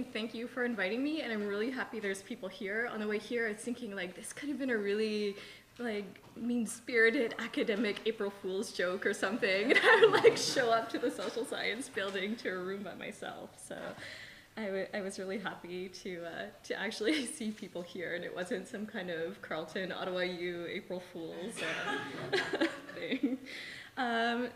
saying thank you for inviting me, and I'm really happy there's people here. On the way here, I was thinking like this could have been a really like mean-spirited academic April Fool's joke or something, and I would like show up to the social science building to a room by myself. So I was really happy to actually see people here, and it wasn't some kind of Carleton, Ottawa U, April Fool's thing.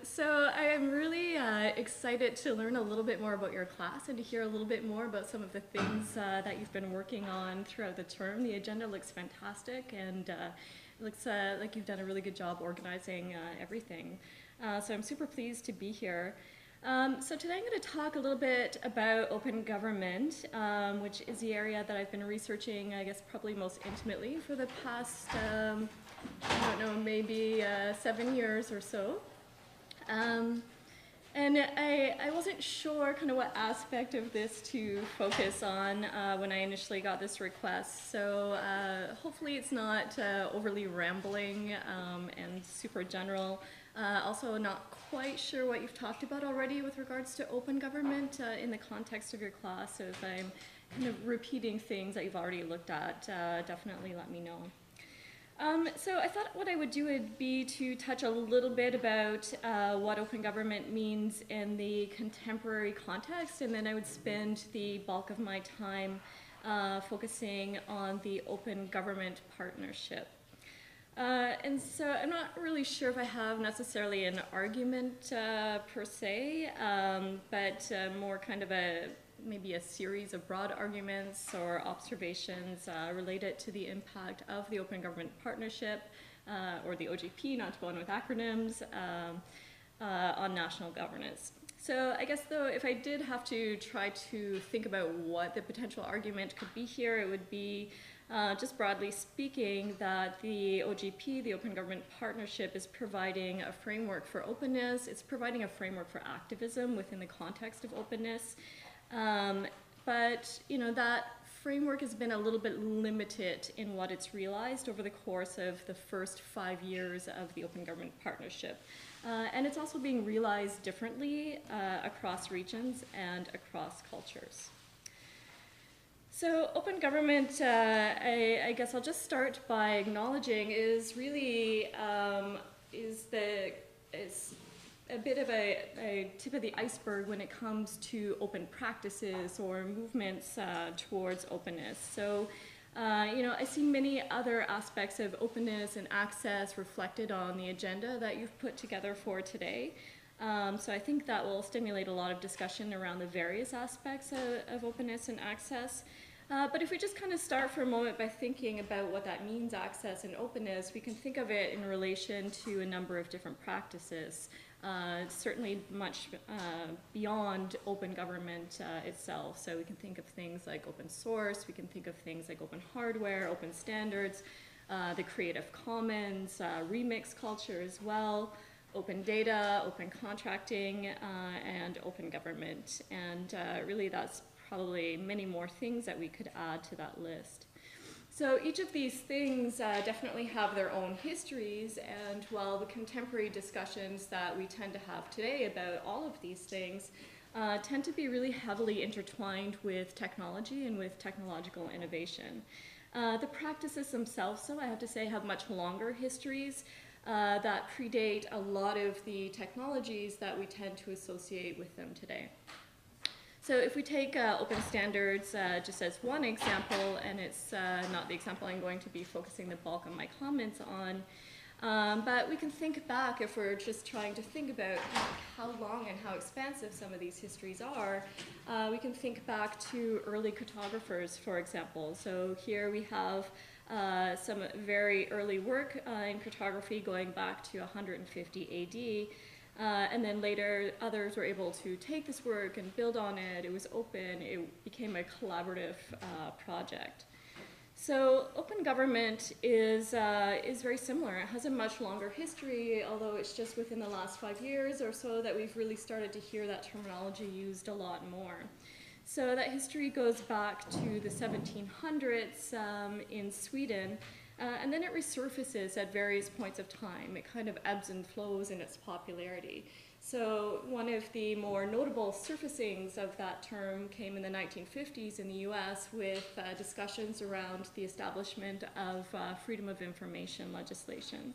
So I am really excited to learn a little bit more about your class and to hear a little bit more about some of the things that you've been working on throughout the term. The agenda looks fantastic, and it looks like you've done a really good job organizing everything. So I'm super pleased to be here. So today I'm going to talk a little bit about open government, which is the area that I've been researching, I guess, probably most intimately for the past, I don't know, maybe 7 years or so. And I wasn't sure kind of what aspect of this to focus on when I initially got this request. So hopefully it's not overly rambling and super general. Also not quite sure what you've talked about already with regards to open government in the context of your class. So if I'm kind of repeating things that you've already looked at, definitely let me know. So I thought what I would do would be to touch a little bit about what open government means in the contemporary context, and then I would spend the bulk of my time focusing on the open government partnership. And so I'm not really sure if I have necessarily an argument per se, but more kind of maybe a series of broad arguments or observations related to the impact of the Open Government Partnership, or the OGP, not to go on with acronyms, on national governance. So I guess though, if I did have to try to think about what the potential argument could be here, it would be just broadly speaking that the OGP, the Open Government Partnership, is providing a framework for openness. It's providing a framework for activism within the context of openness. But you know, that framework has been a little bit limited in what it's realized over the course of the first 5 years of the Open Government Partnership. And it's also being realized differently across regions and across cultures. So open government, I guess I'll just start by acknowledging, is really is a bit of a tip of the iceberg when it comes to open practices or movements towards openness. So, you know, I see many other aspects of openness and access reflected on the agenda that you've put together for today. So I think that will stimulate a lot of discussion around the various aspects of openness and access. But if we just kind of start for a moment by thinking about what that means, access and openness, we can think of it in relation to a number of different practices. Certainly much beyond open government itself. So we can think of things like open source, we can think of things like open hardware, open standards, the Creative Commons, remix culture as well, open data, open contracting, and open government. And really that's probably many more things that we could add to that list. So each of these things definitely have their own histories, and while the contemporary discussions that we tend to have today about all of these things tend to be really heavily intertwined with technology and with technological innovation. The practices themselves, so I have to say, have much longer histories that predate a lot of the technologies that we tend to associate with them today. So if we take open standards just as one example, and it's not the example I'm going to be focusing the bulk of my comments on, but we can think back, if we're just trying to think about how long and how expansive some of these histories are, we can think back to early cartographers, for example. So here we have some very early work in cartography going back to 150 AD. And then later, others were able to take this work and build on it. It was open. It became a collaborative project. So open government is very similar. It has a much longer history, although it's just within the last 5 years or so that we've really started to hear that terminology used a lot more. So that history goes back to the 1700s in Sweden, And then it resurfaces at various points of time. It kind of ebbs and flows in its popularity. So one of the more notable surfacings of that term came in the 1950s in the US with discussions around the establishment of freedom of information legislation.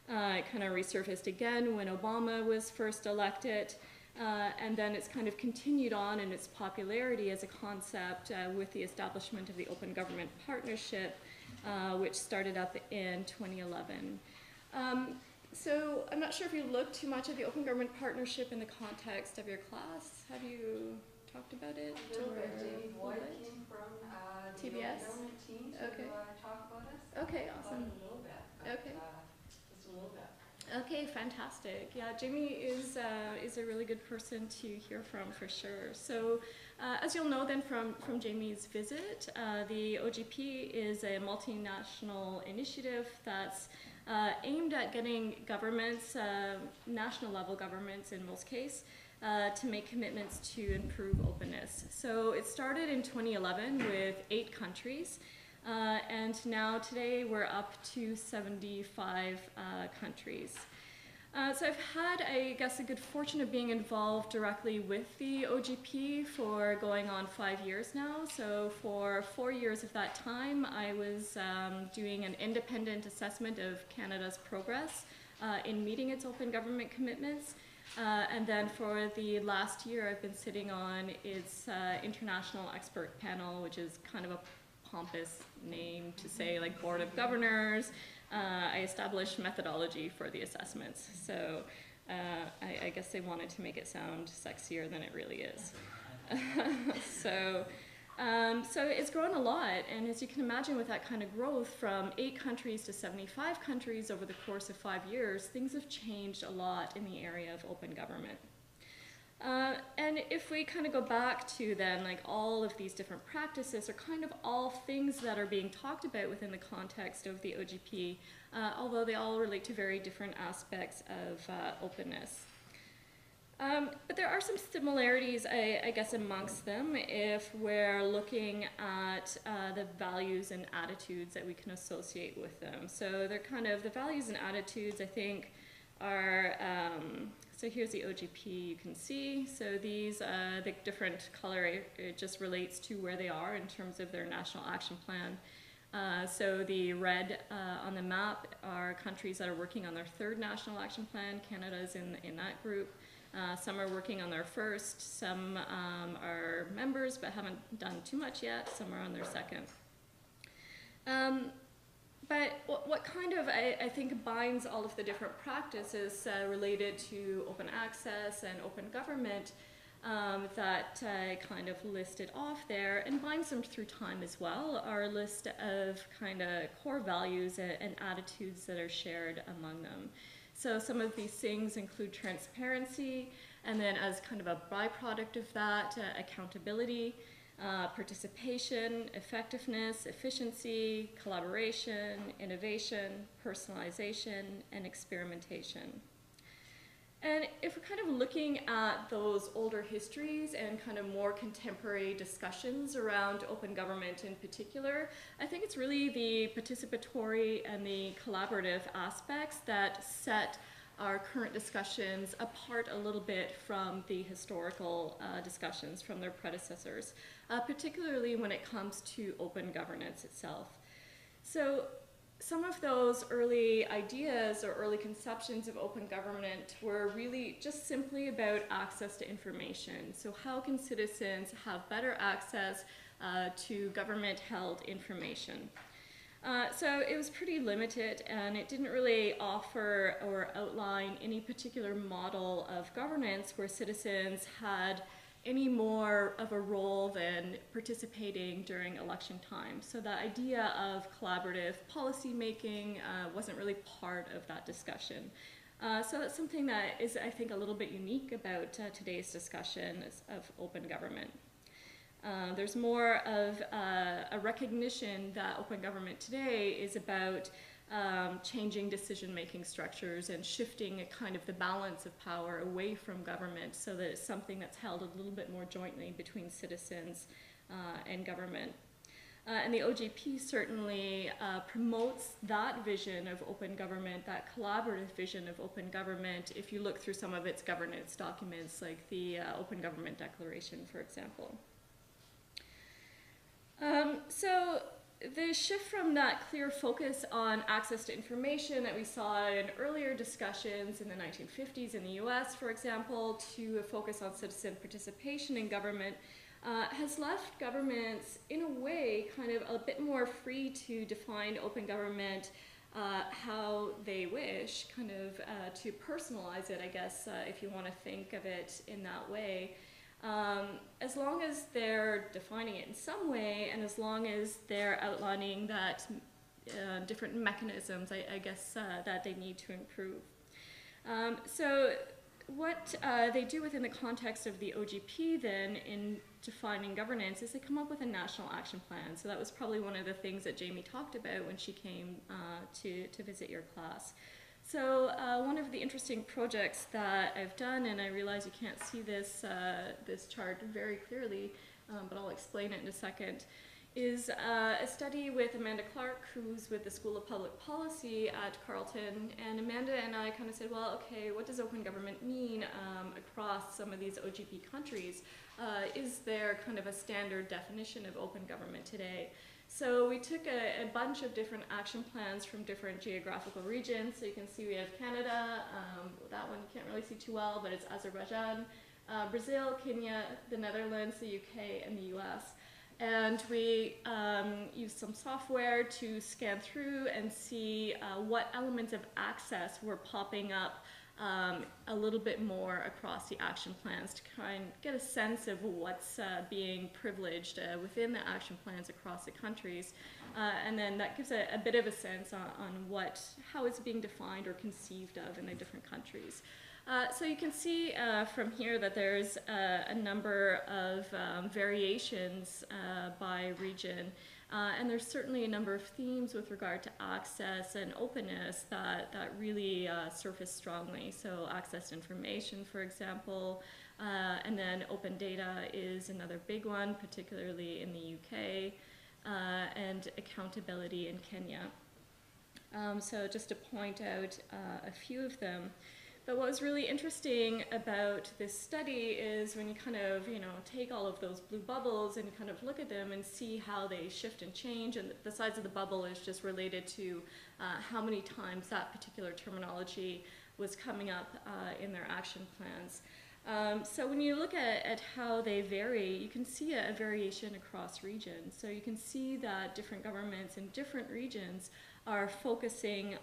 It kind of resurfaced again when Obama was first elected, and then it's kind of continued on in its popularity as a concept with the establishment of the Open Government Partnership, which started up in 2011. So I'm not sure if you looked too much at the Open Government Partnership in the context of your class. Have you talked about it? A little bit. Jamie Boyd came from the TBS? government team to talk about us. Okay, awesome. A little bit. Okay. Just a little bit. Okay, fantastic. Yeah, Jamie is a really good person to hear from for sure. So as you'll know then from Jamie's visit, the OGP is a multinational initiative that's aimed at getting governments, national level governments in most cases, to make commitments to improve openness. So it started in 2011 with 8 countries. And now today we're up to 75 countries. So I've had, I guess, a good fortune of being involved directly with the OGP for going on 5 years now. So for 4 years of that time, I was doing an independent assessment of Canada's progress in meeting its open government commitments. And then for the last year, I've been sitting on its international expert panel, which is kind of a pompous name to say, like Board of Governors. I established methodology for the assessments. So I guess they wanted to make it sound sexier than it really is. So it's grown a lot, and as you can imagine with that kind of growth from 8 countries to 75 countries over the course of 5 years, things have changed a lot in the area of open government. And if we kind of go back to then, like all of these different practices are kind of all things that are being talked about within the context of the OGP, although they all relate to very different aspects of openness. But there are some similarities, I guess, amongst them if we're looking at the values and attitudes that we can associate with them. So they're kind of, the values and attitudes, I think, are, so here's the OGP you can see. So these, the different color, it just relates to where they are in terms of their national action plan. So the red on the map are countries that are working on their 3rd national action plan. Canada's in that group. Some are working on their 1st, some are members but haven't done too much yet, some are on their 2nd. But what kind of, I think, binds all of the different practices related to open access and open government that I kind of listed off there, and binds them through time as well, are a list of kind of core values and attitudes that are shared among them. So some of these things include transparency, and then as kind of a byproduct of that, accountability, participation, effectiveness, efficiency, collaboration, innovation, personalization, and experimentation. And if we're kind of looking at those older histories and kind of more contemporary discussions around open government in particular, I think it's really the participatory and the collaborative aspects that set our current discussions apart a little bit from the historical discussions from their predecessors, particularly when it comes to open governance itself. So some of those early ideas or early conceptions of open government were really just simply about access to information. So how can citizens have better access to government-held information? So it was pretty limited, and it didn't really offer or outline any particular model of governance where citizens had any more of a role than participating during election time. So the idea of collaborative policy making wasn't really part of that discussion. So that's something that is, I think, a little bit unique about today's discussion of open government. There's more of a recognition that open government today is about changing decision-making structures and shifting a kind of the balance of power away from government so that it's something that's held a little bit more jointly between citizens and government. And the OGP certainly promotes that vision of open government, that collaborative vision of open government, if you look through some of its governance documents, like the Open Government Declaration, for example. So the shift from that clear focus on access to information that we saw in earlier discussions in the 1950s in the US, for example, to a focus on citizen participation in government has left governments, in a way, kind of a bit more free to define open government how they wish, kind of to personalize it, I guess, if you want to think of it in that way. As long as they're defining it in some way, and as long as they're outlining that different mechanisms, I guess, that they need to improve. So what they do within the context of the OGP then in defining governance is they come up with a national action plan. So that was probably one of the things that Jamie talked about when she came to visit your class. So one of the interesting projects that I've done, and I realize you can't see this, this chart very clearly, but I'll explain it in a second, is a study with Amanda Clark, who's with the School of Public Policy at Carleton. And Amanda and I kind of said, well, okay, what does open government mean across some of these OGP countries? Is there kind of a standard definition of open government today? So we took a bunch of different action plans from different geographical regions. So you can see we have Canada, that one you can't really see too well, but it's Azerbaijan, Brazil, Kenya, the Netherlands, the UK, and the US. And we used some software to scan through and see what elements of access were popping up a little bit more across the action plans to try and get a sense of what's being privileged within the action plans across the countries. And then that gives a bit of a sense on how it's being defined or conceived of in the different countries. So you can see from here that there's a number of variations by region. And there's certainly a number of themes with regard to access and openness that really surface strongly. So access to information, for example, and then open data is another big one, particularly in the UK, and accountability in Kenya. So just to point out a few of them. But what was really interesting about this study is when you kind of, take all of those blue bubbles and you kind of look at them and see how they shift and change, and the size of the bubble is just related to how many times that particular terminology was coming up in their action plans. So when you look at how they vary, you can see a variation across regions. So you can see that different governments in different regions are focusing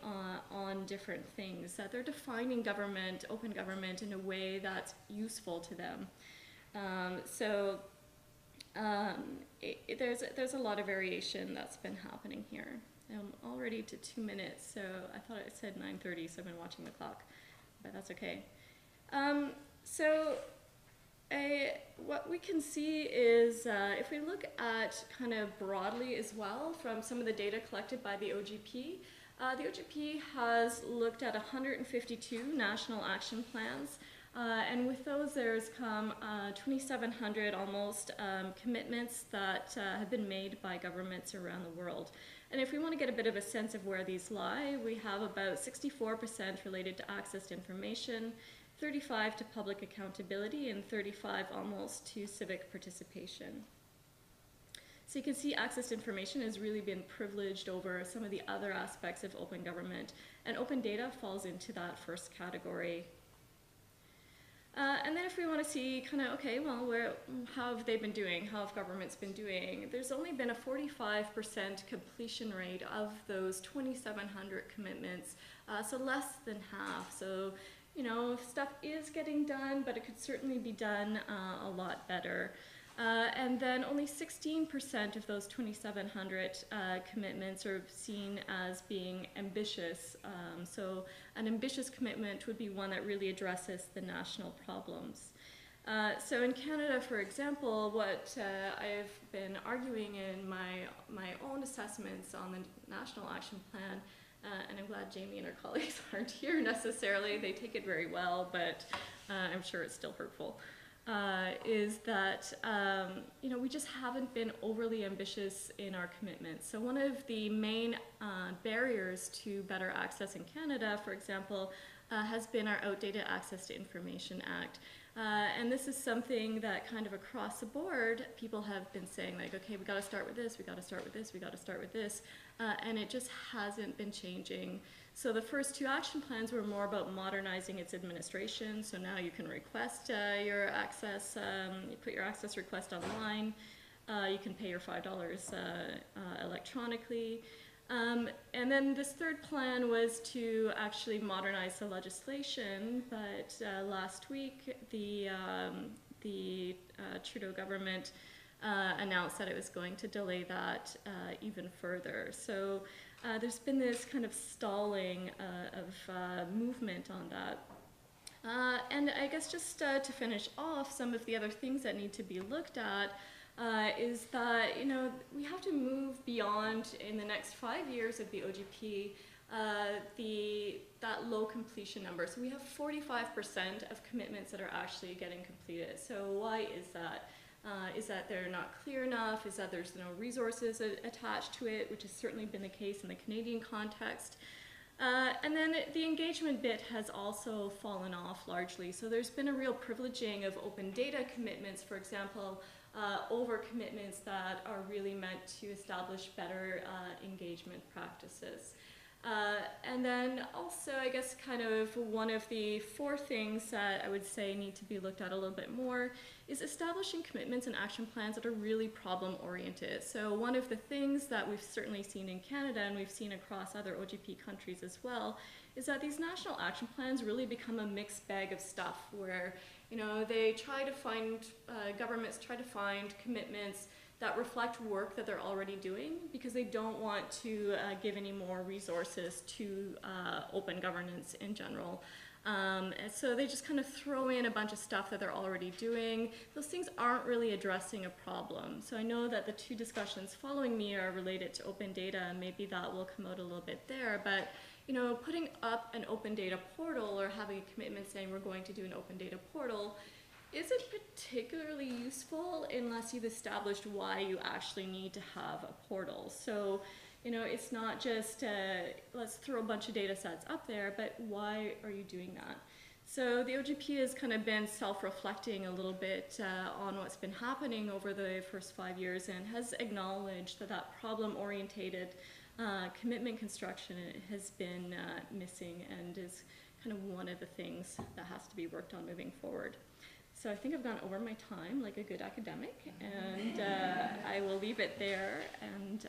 on different things, that they're defining government, open government, in a way that's useful to them. There's a lot of variation that's been happening here. I'm already to 2 minutes, so I thought it said 9:30, so I've been watching the clock, but that's okay. What we can see is if we look at kind of broadly as well from some of the data collected by the OGP has looked at 152 national action plans, and with those there's come 2,700 almost commitments that have been made by governments around the world. And if we want to get a bit of a sense of where these lie, we have about 64% related to access to information, 35 to public accountability, and 35 almost to civic participation. So you can see access to information has really been privileged over some of the other aspects of open government, and open data falls into that first category. And then if we want to see kind of, okay, well, how have they been doing? How have governments been doing? There's only been a 45% completion rate of those 2,700 commitments, so less than half. So, stuff is getting done, but it could certainly be done a lot better. And then only 16% of those 2,700 commitments are seen as being ambitious. So an ambitious commitment would be one that really addresses the national problems. So in Canada, for example, what I've been arguing in my own assessments on the National Action Plan, and I'm glad Jamie and her colleagues aren't here necessarily. They take it very well, but I'm sure it's still hurtful. is that we just haven't been overly ambitious in our commitments. So one of the main barriers to better access in Canada, for example, has been our Outdated Access to Information Act. And this is something that kind of across the board, people have been saying like, okay, we got to start with this, we got to start with this, we got to start with this, and it just hasn't been changing. So the first two action plans were more about modernizing its administration. So now you can request your access, you put your access request online, you can pay your $5 electronically. And then this third plan was to actually modernize the legislation, but last week the Trudeau government announced that it was going to delay that even further. So there's been this kind of stalling of movement on that. And I guess just to finish off, some of the other things that need to be looked at is that we have to move beyond, in the next 5 years of the OGP, that low completion number. So we have 45% of commitments that are actually getting completed. So why is that? Is that they're not clear enough? Is that there's no resources attached to it, which has certainly been the case in the Canadian context. And then the engagement bit has also fallen off largely. So there's been a real privileging of open data commitments, for example, over commitments that are really meant to establish better engagement practices. And then also, I guess, kind of one of the four things that I would say need to be looked at a little bit more is establishing commitments and action plans that are really problem-oriented. So one of the things that we've certainly seen in Canada, and we've seen across other OGP countries as well, is that these national action plans really become a mixed bag of stuff where they try to find, governments try to find commitments that reflect work that they're already doing because they don't want to give any more resources to open governance in general. And so they just kind of throw in a bunch of stuff that they're already doing. Those things aren't really addressing a problem. So I know that the two discussions following me are related to open data, and maybe that will come out a little bit there. But putting up an open data portal or having a commitment saying we're going to do an open data portal isn't particularly useful unless you've established why you actually need to have a portal. So, it's not just let's throw a bunch of data sets up there, but why are you doing that? So the OGP has kind of been self-reflecting a little bit on what's been happening over the first 5 years and has acknowledged that problem-orientated commitment construction has been missing and is kind of one of the things that has to be worked on moving forward. So I think I've gone over my time like a good academic, and I will leave it there and